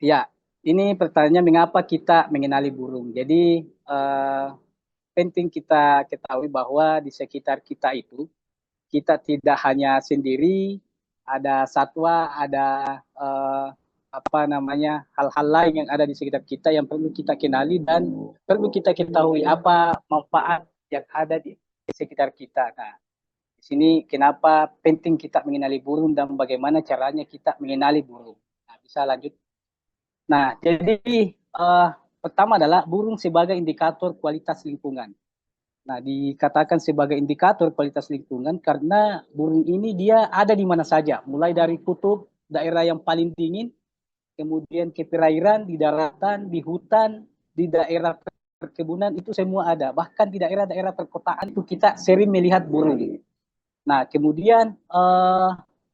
Ya, ini pertanyaannya mengapa kita mengenali burung. Jadi penting kita ketahui bahwa di sekitar kita itu kita tidak hanya sendiri, ada satwa, ada apa namanya hal-hal lain yang ada di sekitar kita yang perlu kita kenali dan perlu kita ketahui apa manfaat yang ada di sekitar kita. Nah, di sini kenapa penting kita mengenali burung dan bagaimana caranya kita mengenali burung. Nah, bisa lanjut. Nah, jadi pertama adalah burung sebagai indikator kualitas lingkungan. Nah, dikatakan sebagai indikator kualitas lingkungan karena burung ini dia ada di mana saja, mulai dari kutub, daerah yang paling dingin, kemudian ke perairan, di daratan, di hutan, di daerah perkebunan itu semua ada. Bahkan di daerah-daerah perkotaan itu kita sering melihat burung. Nah, kemudian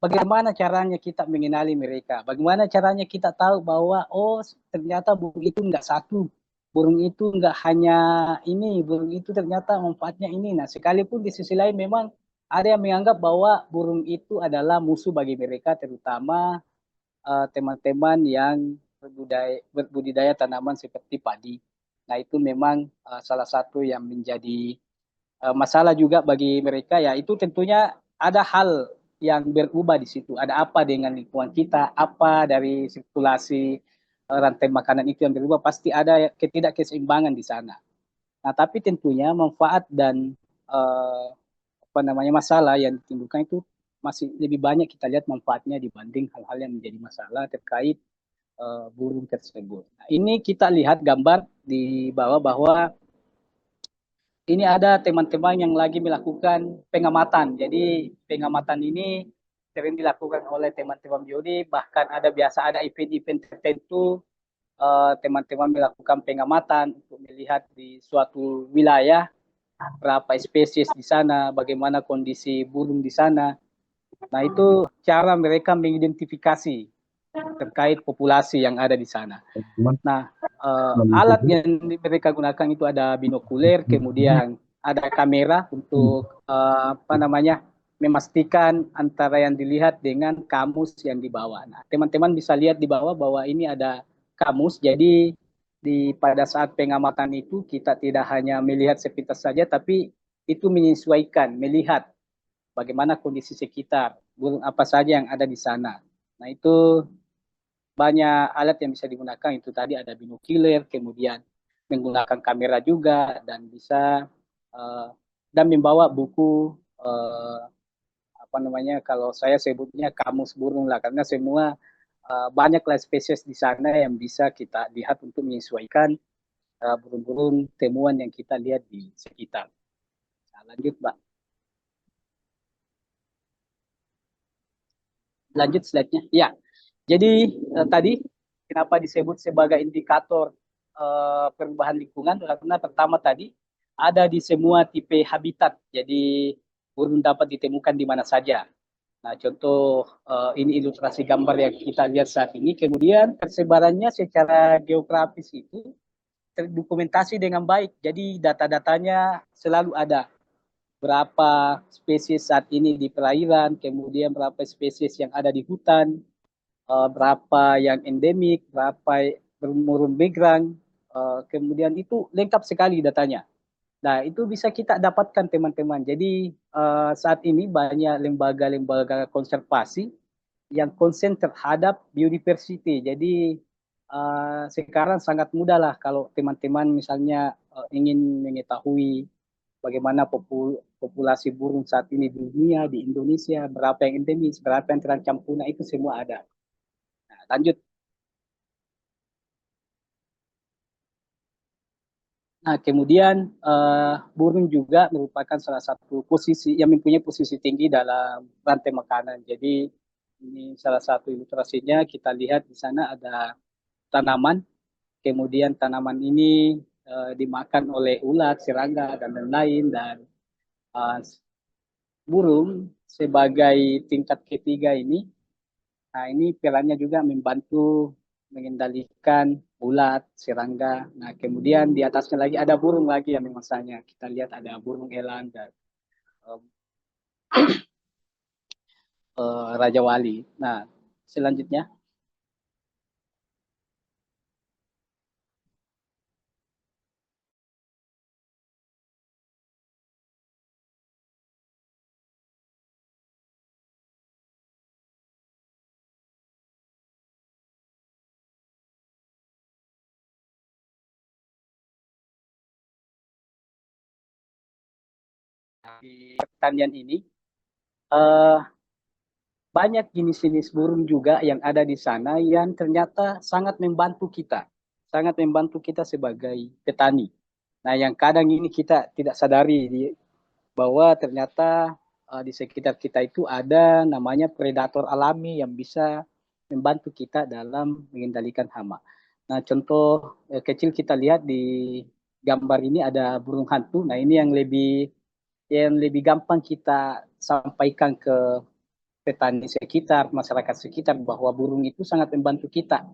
bagaimana caranya kita mengenali mereka? Bagaimana caranya kita tahu bahwa oh ternyata burung itu enggak satu, burung itu enggak hanya ini, burung itu ternyata manfaatnya ini. Nah, sekalipun di sisi lain memang ada yang menganggap bahwa burung itu adalah musuh bagi mereka, terutama teman-teman yang berbudidaya tanaman seperti padi. Nah, itu memang salah satu yang menjadi masalah juga bagi mereka ya itu tentunya ada hal yang berubah di situ. Ada apa dengan lingkungan kita, apa dari sirkulasi rantai makanan itu yang berubah, pasti ada ketidakkeseimbangan di sana. Nah, tapi tentunya manfaat dan uh, apa namanya masalah yang ditimbulkan itu masih lebih banyak kita lihat manfaatnya dibanding hal-hal yang menjadi masalah terkait burung tersebut. Nah, ini kita lihat gambar di bawah bahwa ini ada teman-teman yang lagi melakukan pengamatan. Jadi pengamatan ini sering dilakukan oleh teman-teman biodi, bahkan ada biasa ada event-event tertentu teman-teman melakukan pengamatan untuk melihat di suatu wilayah berapa spesies di sana, bagaimana kondisi burung di sana. Nah, itu cara mereka mengidentifikasi terkait populasi yang ada di sana. Nah, alat yang mereka gunakan itu ada binokuler, kemudian ada kamera untuk apa namanya memastikan antara yang dilihat dengan kamus yang dibawa. Nah, teman-teman bisa lihat di bawah bahwa ini ada kamus. Jadi pada saat pengamatan itu kita tidak hanya melihat sepintas saja, tapi itu menyesuaikan, melihat bagaimana kondisi sekitar, burung apa saja yang ada di sana. Nah, itu banyak alat yang bisa digunakan itu tadi ada binokular kemudian menggunakan kamera juga dan bisa uh, dan membawa buku apa namanya kalau saya sebutnya kamus burung lah karena semua banyaklah spesies di sana yang bisa kita lihat untuk menyesuaikan burung-burung temuan yang kita lihat di sekitar. Nah, lanjut Mbak, lanjut slide-nya. Ya, jadi tadi kenapa disebut sebagai indikator perubahan lingkungan? Karena pertama tadi ada di semua tipe habitat. Jadi burung dapat ditemukan di mana saja. Nah, contoh ini ilustrasi gambar yang kita lihat saat ini. Kemudian persebarannya secara geografis itu terdokumentasi dengan baik. Jadi data-datanya selalu ada. Berapa spesies saat ini di perairan, kemudian berapa spesies yang ada di hutan, berapa yang endemik, berapa berumur migrang, kemudian itu lengkap sekali datanya. Nah, itu bisa kita dapatkan teman-teman. Jadi saat ini banyak lembaga-lembaga konservasi yang konsen terhadap biodiversity. Jadi sekarang sangat mudah lah kalau teman-teman misalnya ingin mengetahui bagaimana populasi burung saat ini di dunia, di Indonesia, berapa yang endemis, berapa yang terancam punah, itu semua ada. Nah, lanjut. Nah, kemudian burung juga merupakan salah satu posisi yang mempunyai posisi tinggi dalam rantai makanan. Jadi ini salah satu ilustrasinya kita lihat di sana ada tanaman, kemudian tanaman ini dimakan oleh ulat, serangga dan lain-lain dan uh, burung sebagai tingkat ketiga ini. Nah, ini perannya juga membantu mengendalikan ulat, serangga. Nah, kemudian di atasnya lagi ada burung lagi yang memasangnya. Kita lihat ada burung elang dan um, Raja Wali. Nah, selanjutnya. di pertanian ini uh, banyak jenis-jenis burung juga yang ada di sana yang ternyata sangat membantu kita sebagai petani. Nah, yang kadang ini kita tidak sadari bahwa ternyata di sekitar kita itu ada namanya predator alami yang bisa membantu kita dalam mengendalikan hama. Nah, contoh kecil kita lihat di gambar ini ada burung hantu. Nah, ini yang lebih gampang kita sampaikan ke petani sekitar, masyarakat sekitar bahwa burung itu sangat membantu kita.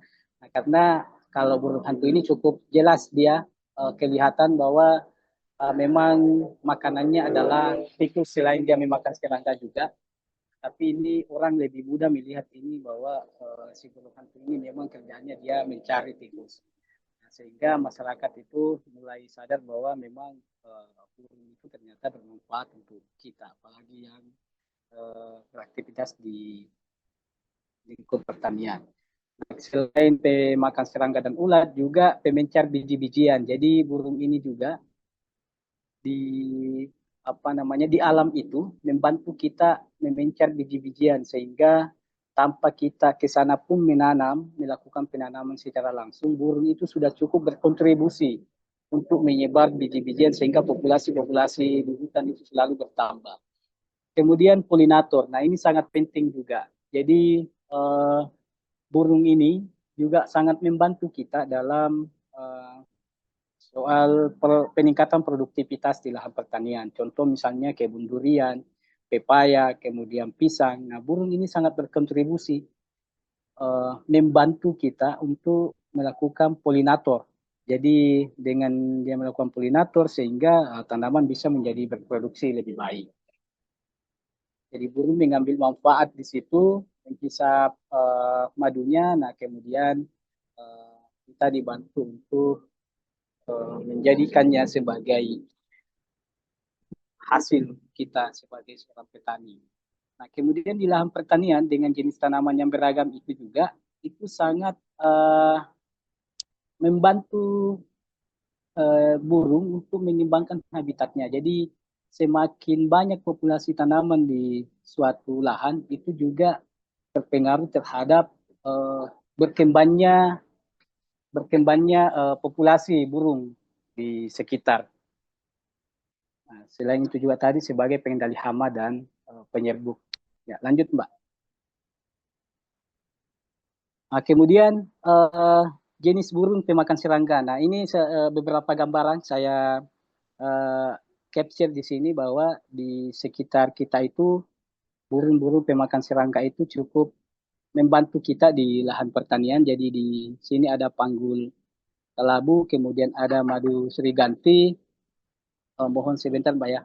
Nah, karena kalau burung hantu ini cukup jelas dia kelihatan bahwa memang makanannya adalah tikus selain dia memakan serangga juga. Tapi ini orang lebih mudah melihat ini bahwa si burung hantu ini memang kerjanya dia mencari tikus. Nah, sehingga masyarakat itu mulai sadar bahwa memang burung itu ternyata bermanfaat untuk kita, apalagi yang beraktivitas di lingkup pertanian. Selain pemakan serangga dan ulat, juga pemencar biji-bijian. Jadi burung ini juga di di alam itu membantu kita memencar biji-bijian sehingga tanpa kita ke sana pun melakukan penanaman secara langsung, burung itu sudah cukup berkontribusi untuk menyebar biji-bijian sehingga populasi-populasi di hutan itu selalu bertambah. Kemudian polinator, nah ini sangat penting juga. Jadi burung ini juga sangat membantu kita dalam soal peningkatan produktivitas di lahan pertanian. Contoh misalnya kebun durian, pepaya, kemudian pisang. Nah, burung ini sangat berkontribusi membantu kita untuk melakukan polinator. Jadi dengan dia melakukan polinator sehingga tanaman bisa menjadi berproduksi lebih baik. Jadi burung mengambil manfaat di situ, menghisap madunya, nah kemudian kita dibantu untuk menjadikannya sebagai hasil kita sebagai seorang petani. Nah, kemudian di lahan pertanian dengan jenis tanaman yang beragam itu juga itu sangat membantu burung untuk mengembangkan habitatnya. Jadi semakin banyak populasi tanaman di suatu lahan itu juga terpengaruh terhadap berkembangnya populasi burung di sekitar. Nah, selain itu juga tadi sebagai pengendali hama dan penyerbuk. Ya, lanjut Mbak. Nah, kemudian jenis burung pemakan serangga. Nah, ini beberapa gambaran saya uh, capture di sini bahwa di sekitar kita itu burung-burung pemakan serangga itu cukup membantu kita di lahan pertanian. Jadi di sini ada panggul kelabu, kemudian ada madu seriganti. Mohon sebentar Mbak ya.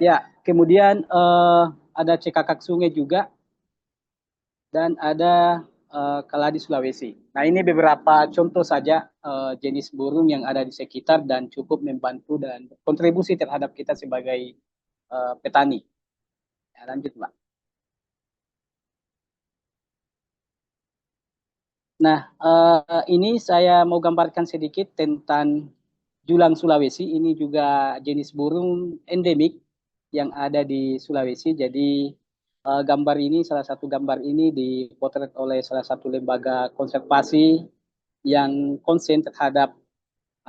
Ya, kemudian ada cekakak sungai juga dan ada keladi Sulawesi. Nah, ini beberapa contoh saja jenis burung yang ada di sekitar dan cukup membantu dan kontribusi terhadap kita sebagai petani. Ya, lanjut, Mbak. Nah, ini saya mau gambarkan sedikit tentang julang Sulawesi. Ini juga jenis burung endemik yang ada di Sulawesi. Jadi gambar ini, salah satu gambar ini dipotret oleh salah satu lembaga konservasi yang konsen terhadap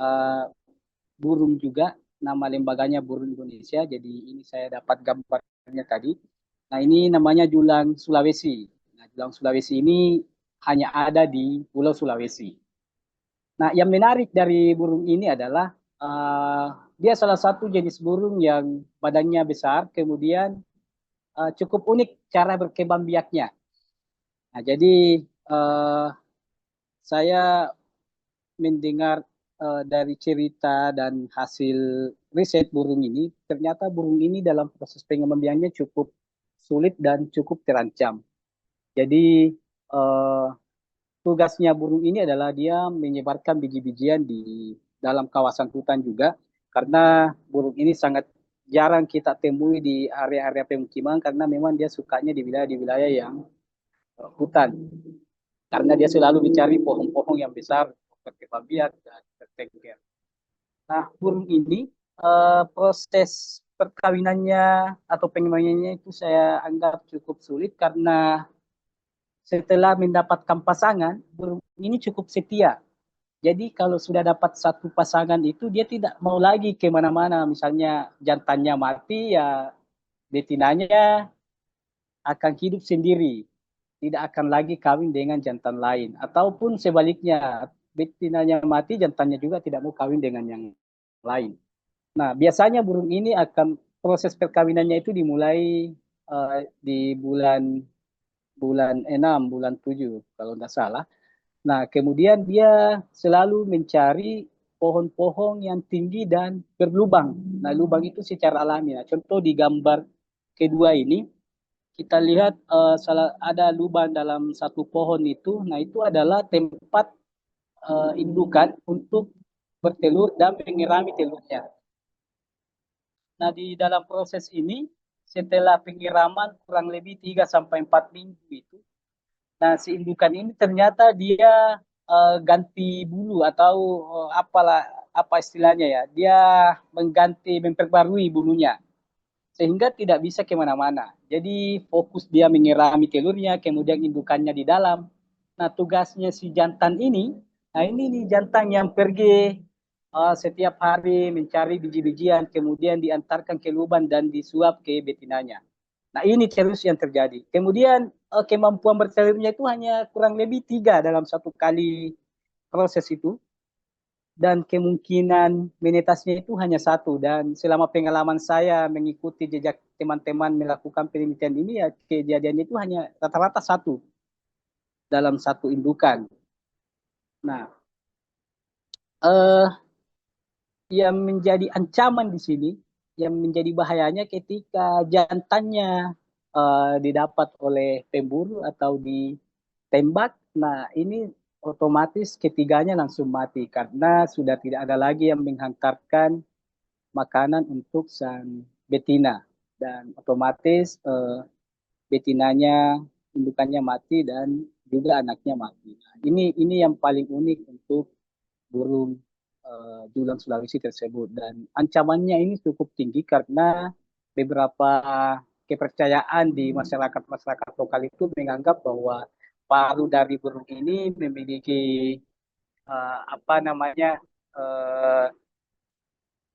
uh, burung juga. Nama lembaganya Burung Indonesia. Jadi ini saya dapat gambarnya tadi. Nah, ini namanya julang Sulawesi. Nah, julang Sulawesi ini hanya ada di Pulau Sulawesi. Nah, yang menarik dari burung ini adalah dia salah satu jenis burung yang badannya besar, kemudian cukup unik cara berkembang biaknya. Nah, jadi uh, saya mendengar dari cerita dan hasil riset burung ini, ternyata burung ini dalam proses pengembang biaknya cukup sulit dan cukup terancam. Jadi uh, tugasnya burung ini adalah dia menyebarkan biji-bijian di dalam kawasan hutan juga, karena burung ini sangat jarang kita temui di area-area pemukiman karena memang dia sukanya di wilayah yang hutan, karena dia selalu mencari pohon-pohon yang besar seperti babiat dan tertengger. Nah, burung ini proses perkawinannya atau pengembangannya itu saya anggap cukup sulit karena setelah mendapatkan pasangan, burung ini cukup setia. Jadi kalau sudah dapat satu pasangan itu dia tidak mau lagi kemana-mana. Misalnya jantannya mati ya betinanya akan hidup sendiri. Tidak akan lagi kawin dengan jantan lain. Ataupun sebaliknya betinanya mati jantannya juga tidak mau kawin dengan yang lain. Nah biasanya burung ini akan proses perkawinannya itu dimulai di bulan bulan 6, bulan 7 kalau tidak salah. Nah, kemudian dia selalu mencari pohon-pohon yang tinggi dan berlubang. Nah, lubang itu secara alami. Nah, contoh di gambar kedua ini, kita lihat ada lubang dalam satu pohon itu. Nah, itu adalah tempat indukan untuk bertelur dan menyirami telurnya. Nah, di dalam proses ini, setelah penyiraman kurang lebih 3 sampai 4 minggu itu, nah, si indukan ini ternyata dia ganti bulu atau apalah apa istilahnya ya, dia mengganti memperbarui bulunya sehingga tidak bisa kemana-mana. Jadi fokus dia menyirami telurnya, kemudian indukannya di dalam. Nah tugasnya si jantan ini, nah ini nih jantan yang pergi setiap hari mencari biji-bijian, kemudian diantarkan ke lubang dan disuap ke betinanya. Nah ini terus yang terjadi. Kemudian kemampuan bertelurnya itu hanya kurang lebih 3 dalam satu kali proses itu dan kemungkinan menetasnya itu hanya satu. Dan selama pengalaman saya mengikuti jejak teman-teman melakukan penelitian ini ya kejadiannya itu hanya rata-rata satu dalam satu indukan. Nah, eh, yang menjadi ancaman di sini, yang menjadi bahayanya ketika jantannya didapat oleh pemburu atau ditembak. Nah, ini otomatis ketiganya langsung mati karena sudah tidak ada lagi yang menghantarkan makanan untuk sang betina dan otomatis betinanya indukannya mati dan juga anaknya mati. Nah, ini yang paling unik untuk burung julang Sulawesi tersebut dan ancamannya ini cukup tinggi karena beberapa kepercayaan di masyarakat lokal itu menganggap bahwa paru dari burung ini memiliki apa namanya uh,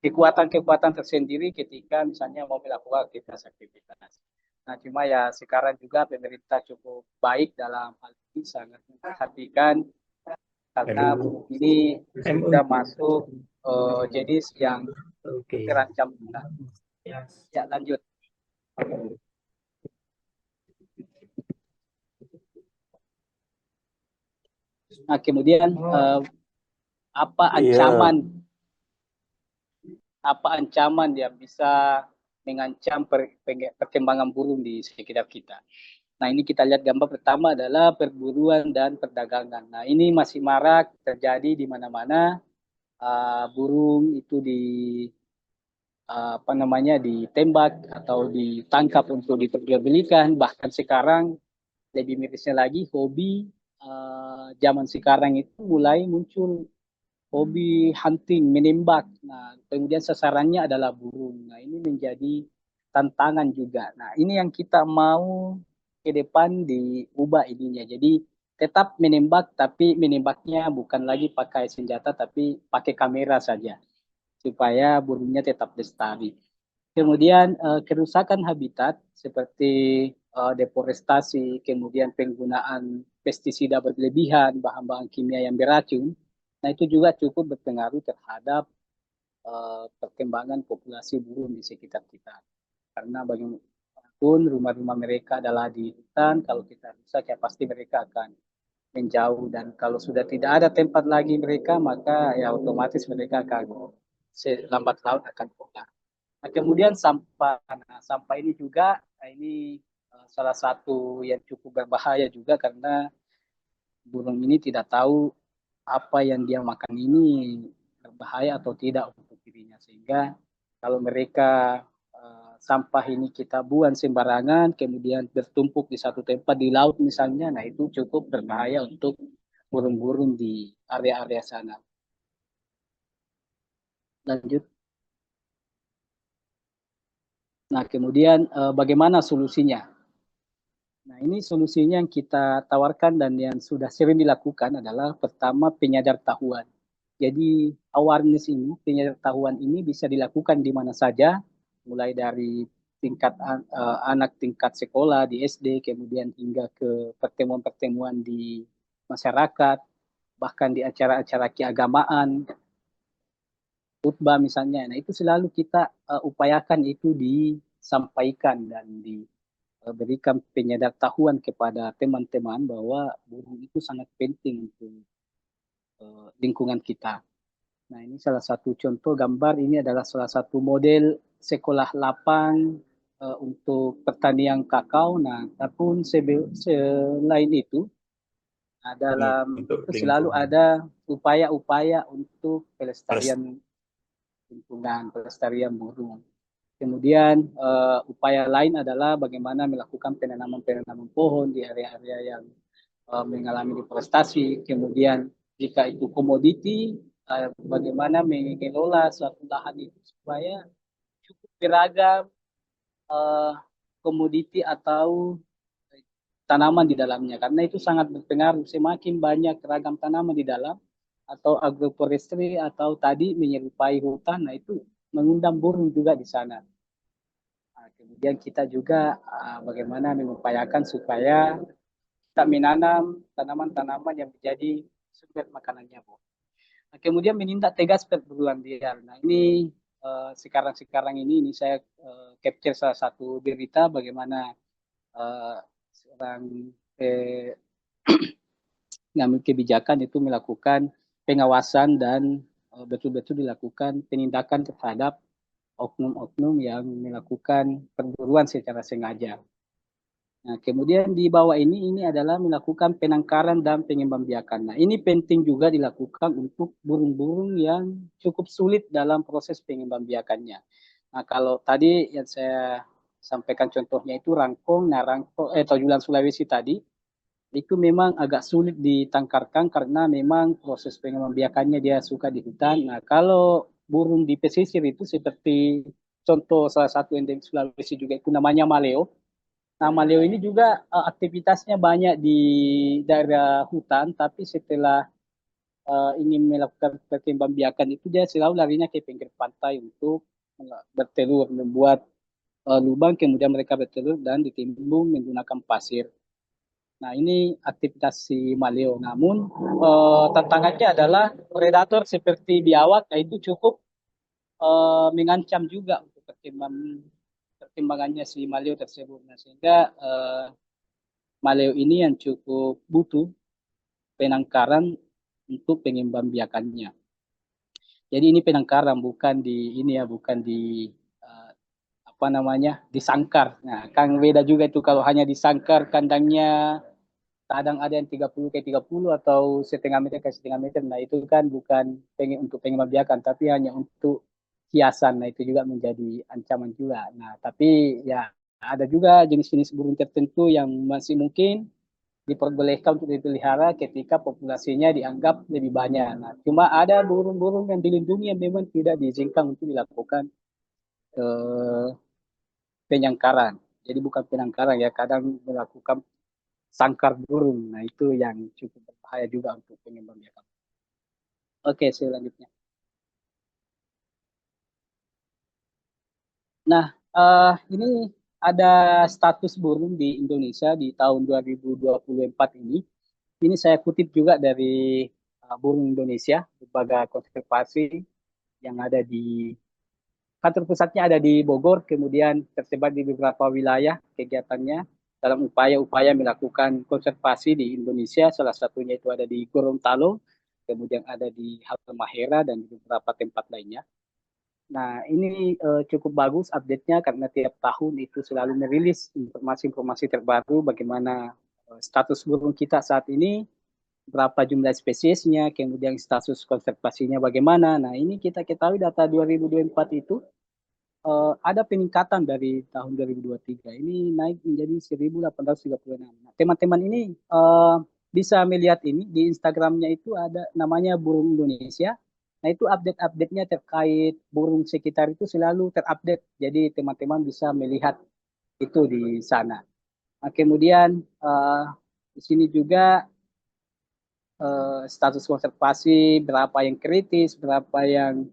kekuatan-kekuatan tersendiri ketika misalnya mau melakukan aktivitas-aktivitas. Nah, cuma ya sekarang juga pemerintah cukup baik dalam hal ini sangat memperhatikan karena burung ini sudah masuk jenis yang terancam punah. Ya, lanjut. Nah, kemudian apa ancaman yang bisa mengancam perkembangan burung di sekitar kita. Nah, ini kita lihat gambar pertama adalah perburuan dan perdagangan. Nah, ini masih marak terjadi di mana-mana. Burung itu apa namanya ditembak atau ditangkap untuk diperjualbelikan. Bahkan sekarang lebih mirisnya lagi hobi zaman sekarang itu mulai muncul hobi hunting, menembak. Nah, kemudian sasarannya adalah burung. Nah, ini menjadi tantangan juga. Nah, ini yang kita mau ke depan diubah ininya. Jadi tetap menembak, tapi menembaknya bukan lagi pakai senjata, tapi pakai kamera saja supaya burungnya tetap lestari. Kemudian kerusakan habitat seperti deforestasi, kemudian penggunaan pestisida berlebihan, bahan-bahan kimia yang beracun, nah itu juga cukup berpengaruh terhadap perkembangan populasi burung di sekitar kita. Karena bagaimanapun rumah-rumah mereka adalah di hutan, kalau kita rusak ya pasti mereka akan menjauh dan kalau sudah tidak ada tempat lagi mereka maka ya otomatis mereka akan lambat laun akan punah. Nah, kemudian sampah. Nah, sampah ini juga ini salah satu yang cukup berbahaya juga karena burung ini tidak tahu apa yang dia makan ini berbahaya atau tidak untuk dirinya. Sehingga kalau mereka sampah ini kita buang sembarangan, kemudian bertumpuk di satu tempat di laut misalnya, nah itu cukup berbahaya untuk burung-burung di area-area sana. Lanjut. Nah, kemudian bagaimana solusinya? Nah, ini solusinya yang kita tawarkan dan yang sudah sering dilakukan adalah pertama penyadartahuan. Jadi awareness ini, penyadartahuan ini bisa dilakukan di mana saja, mulai dari tingkat anak tingkat sekolah di SD, kemudian hingga ke pertemuan-pertemuan di masyarakat, bahkan di acara-acara keagamaan, khutbah misalnya. Nah, itu selalu kita upayakan itu disampaikan dan diberikan penyadaran kepada teman-teman bahwa burung itu sangat penting untuk lingkungan kita. Nah, ini salah satu contoh gambar. Ini adalah salah satu model sekolah lapang untuk pertanian kakao. Nah, tapi selain itu, dalam untuk itu selalu lingkungan. ada upaya-upaya untuk pelestarian lingkungan, pelestarian burung. Kemudian upaya lain adalah bagaimana melakukan penanaman-penanaman pohon di area-area yang mengalami deforestasi. Kemudian jika itu komoditi, bagaimana mengelola suatu lahan itu supaya cukup beragam uh, komoditi atau tanaman di dalamnya. Karena itu sangat berpengaruh. Semakin banyak ragam tanaman di dalam atau agroforestry atau tadi menyerupai hutan, nah itu mengundang burung juga di sana. Nah, kemudian kita juga bagaimana mengupayakan supaya kita menanam tanaman-tanaman yang menjadi sumber makanannya, Bu. Nah, kemudian menindak tegas perburuan liar. Nah, ini sekarang-sekarang ini saya capture salah satu berita bagaimana seorang ngambil kebijakan itu melakukan pengawasan dan betul-betul dilakukan penindakan terhadap oknum-oknum yang melakukan perburuan secara sengaja. Nah, kemudian di bawah ini adalah melakukan penangkaran dan pengembang biakan. Nah, ini penting juga dilakukan untuk burung-burung yang cukup sulit dalam proses pengembang biakannya. Nah, kalau tadi yang saya sampaikan contohnya itu rangkong, nah rangkong, tojulan Sulawesi tadi, itu memang agak sulit ditangkarkan karena memang proses pengembang biakannya dia suka di hutan. Nah, kalau burung di pesisir itu seperti contoh salah satu endemik Sulawesi juga itu namanya maleo. Nah, maleo ini juga aktivitasnya banyak di daerah hutan, tapi setelah ingin melakukan perkembangbiakan itu dia selalu larinya ke pinggir pantai untuk bertelur, membuat lubang, kemudian mereka bertelur dan ditimbun menggunakan pasir. Nah, ini aktivitas si maleo. Namun, tantangannya adalah predator seperti biawak, nah itu cukup mengancam juga untuk perkembangannya si maleo tersebut. Nah, sehingga maleo ini yang cukup butuh penangkaran untuk pengembangbiakannya. Jadi ini penangkaran bukan di ini ya, bukan di uh, apa namanya disangkar. Nah, kan beda juga itu kalau hanya disangkar kandangnya kadang ada yang 30 ke 30 atau setengah meter ke setengah meter. Nah, itu kan bukan untuk pengembangbiakan tapi hanya untuk hiasan. Nah, itu juga menjadi ancaman juga. Nah, tapi ya ada juga jenis-jenis burung tertentu yang masih mungkin diperbolehkan untuk dipelihara ketika populasinya dianggap lebih banyak. Nah, cuma ada burung-burung yang dilindungi yang memang tidak diizinkan untuk dilakukan eh, penyangkaran. Jadi bukan penangkaran ya, kadang melakukan sangkar burung. Nah, itu yang cukup berbahaya juga untuk pengembang biakan. Oke, selanjutnya. Nah, ini ada status burung di Indonesia di tahun 2024 ini. Ini saya kutip juga dari Burung Indonesia, lembaga konservasi yang ada di kantor pusatnya ada di Bogor, kemudian tersebar di beberapa wilayah kegiatannya dalam upaya-upaya melakukan konservasi di Indonesia. Salah satunya itu ada di Gorontalo, kemudian ada di Halmahera dan di beberapa tempat lainnya. Nah, ini cukup bagus update-nya karena tiap tahun itu selalu merilis informasi-informasi terbaru bagaimana status burung kita saat ini, berapa jumlah spesiesnya, kemudian status konservasinya bagaimana. Nah, ini kita ketahui data 2024 itu ada peningkatan dari tahun 2023. Ini naik menjadi 1.836. Nah, teman-teman ini bisa melihat ini di Instagramnya itu ada namanya Burung Indonesia. Nah, itu update-update-nya terkait burung sekitar itu selalu terupdate. Jadi teman-teman bisa melihat itu di sana. Nah, kemudian di sini juga status konservasi, berapa yang kritis, berapa yang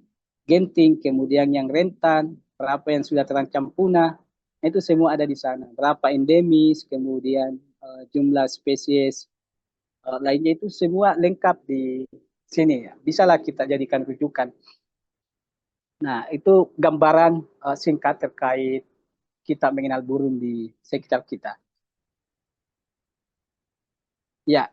genting, kemudian yang rentan, berapa yang sudah terancam punah, itu semua ada di sana. Berapa endemis, kemudian jumlah spesies lainnya itu semua lengkap di sini ya. Bisalah kita jadikan rujukan. Nah, itu gambaran singkat terkait kita mengenal burung di sekitar kita. Ya,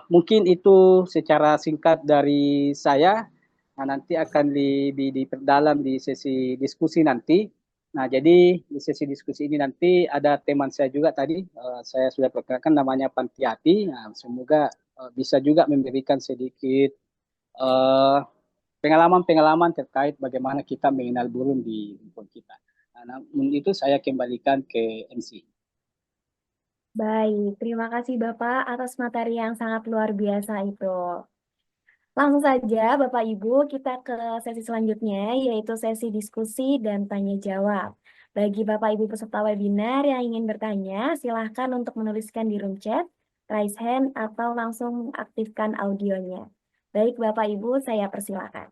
mungkin itu secara singkat dari saya. Nah, nanti akan lebih diperdalam di sesi diskusi nanti. Nah, jadi di sesi diskusi ini nanti ada teman saya juga tadi, saya sudah perkenalkan namanya Pantiati. Nah, semoga bisa juga memberikan sedikit eh, pengalaman-pengalaman terkait bagaimana kita mengenal burung di lingkungan kita. Nah, namun itu saya kembalikan ke MC. Baik, terima kasih Bapak atas materi yang sangat luar biasa itu. Langsung saja Bapak Ibu kita ke sesi selanjutnya yaitu sesi diskusi dan tanya jawab. Bagi Bapak Ibu peserta webinar yang ingin bertanya, silahkan untuk menuliskan di room chat, raise hand, atau langsung aktifkan audionya. Baik Bapak Ibu, saya persilakan.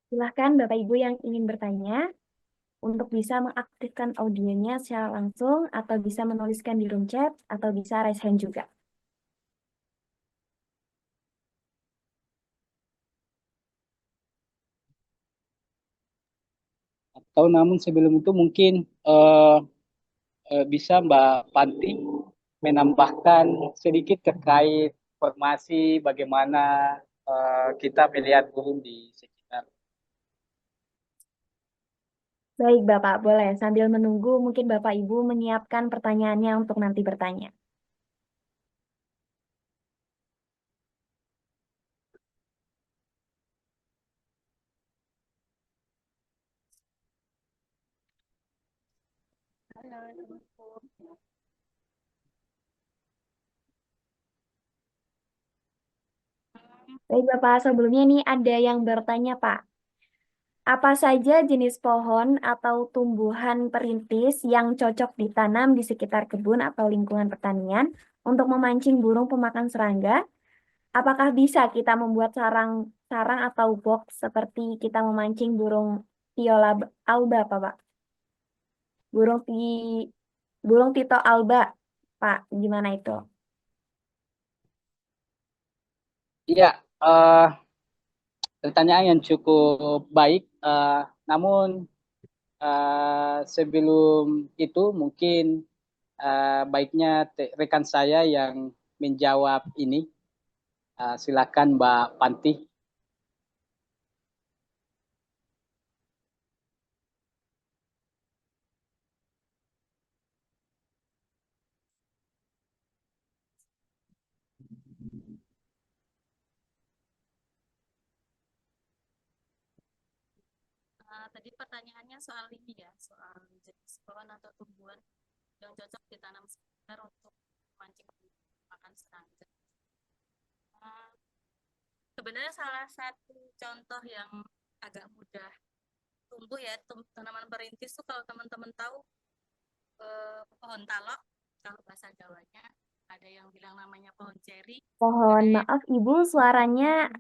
Silahkan Bapak Ibu yang ingin bertanya untuk bisa mengaktifkan audionya secara langsung atau bisa menuliskan di room chat atau bisa raise hand juga. Atau namun sebelum itu mungkin eh, bisa Mbak Panti menambahkan sedikit terkait informasi bagaimana kita melihat burung di sekitar. Baik Bapak, boleh. Sambil menunggu mungkin Bapak Ibu menyiapkan pertanyaannya untuk nanti bertanya. Baik Bapak, sebelumnya ini ada yang bertanya Pak. Apa saja jenis pohon atau tumbuhan perintis yang cocok ditanam di sekitar kebun atau lingkungan pertanian untuk memancing burung pemakan serangga? Apakah bisa kita membuat sarang atau box seperti kita memancing burung Viola alba, Pak? Burung ti burung Tito alba, Pak. Gimana itu? Iya, pertanyaan yang cukup baik. Namun sebelum itu mungkin baiknya rekan saya yang menjawab ini. Silakan Mbak Panti. Tadi pertanyaannya soal ini ya, soal jenis pohon atau tumbuhan yang cocok ditanam sekitar untuk mancing makan serangga. Uh, Sebenarnya salah satu contoh yang agak mudah tumbuh ya, tanaman perintis tuh kalau teman-teman tahu pohon talok, kalau bahasa Jawanya ada yang bilang namanya pohon ceri. Mohon maaf Ibu, suaranya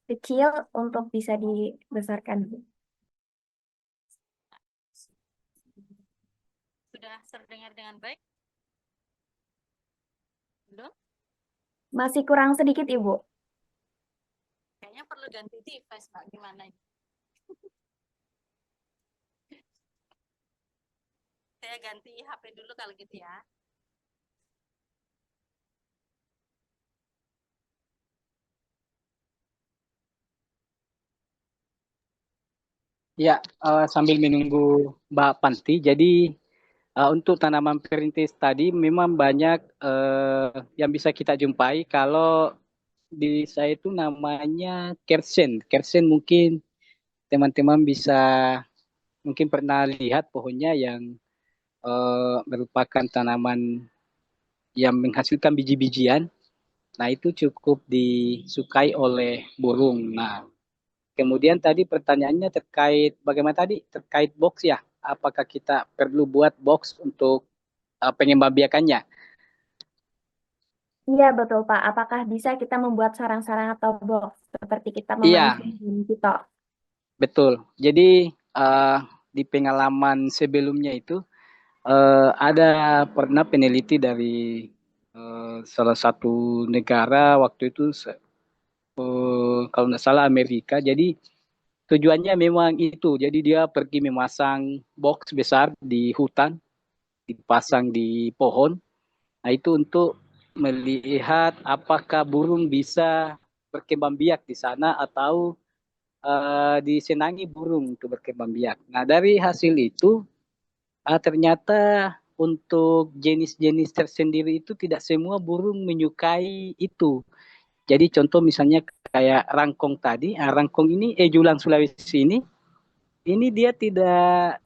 kecil untuk bisa dibesarkan. Sudah terdengar dengan baik? Belum? Masih kurang sedikit Ibu. Kayaknya perlu ganti device, Pak. Gimana? Saya ganti HP dulu kalau gitu ya. Ya, sambil menunggu Mbak Panti, jadi untuk tanaman perintis tadi memang banyak yang bisa kita jumpai. Kalau di saya itu namanya kersen. Kersen mungkin teman-teman bisa mungkin pernah lihat pohonnya yang merupakan tanaman yang menghasilkan biji-bijian. Nah, itu cukup disukai oleh burung. Nah, kemudian tadi pertanyaannya terkait bagaimana tadi? Terkait box ya. Apakah kita perlu buat box untuk pengembang-biakannya? Iya betul Pak. Apakah bisa kita membuat sarang-sarang atau box seperti kita Iya, memancing burung kita? betul. Jadi di pengalaman sebelumnya itu ada pernah peneliti dari salah satu negara waktu itu kalau nggak salah Amerika. Jadi tujuannya memang itu. Jadi dia pergi memasang box besar di hutan, dipasang di pohon. Nah itu untuk melihat apakah burung bisa berkembang biak di sana atau disenangi burung untuk berkembang biak. Nah dari hasil itu ternyata untuk jenis-jenis tersendiri itu tidak semua burung menyukai itu. Jadi contoh misalnya kayak rangkong tadi, rangkong ini ejulang Sulawesi ini dia tidak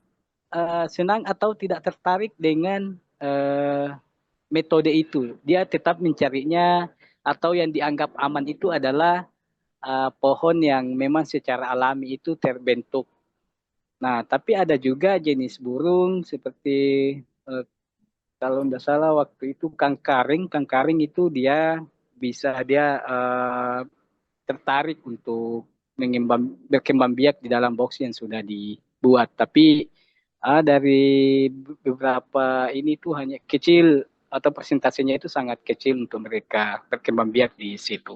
senang atau tidak tertarik dengan metode itu. Dia tetap mencarinya atau yang dianggap aman itu adalah pohon yang memang secara alami itu terbentuk. Nah, tapi ada juga jenis burung seperti eh, kalau tidak salah waktu itu kangkaring. Kangkaring itu dia tertarik untuk berkembang biak di dalam box yang sudah dibuat. Tapi dari beberapa ini tuh hanya kecil atau persentasenya itu sangat kecil untuk mereka berkembang biak di situ.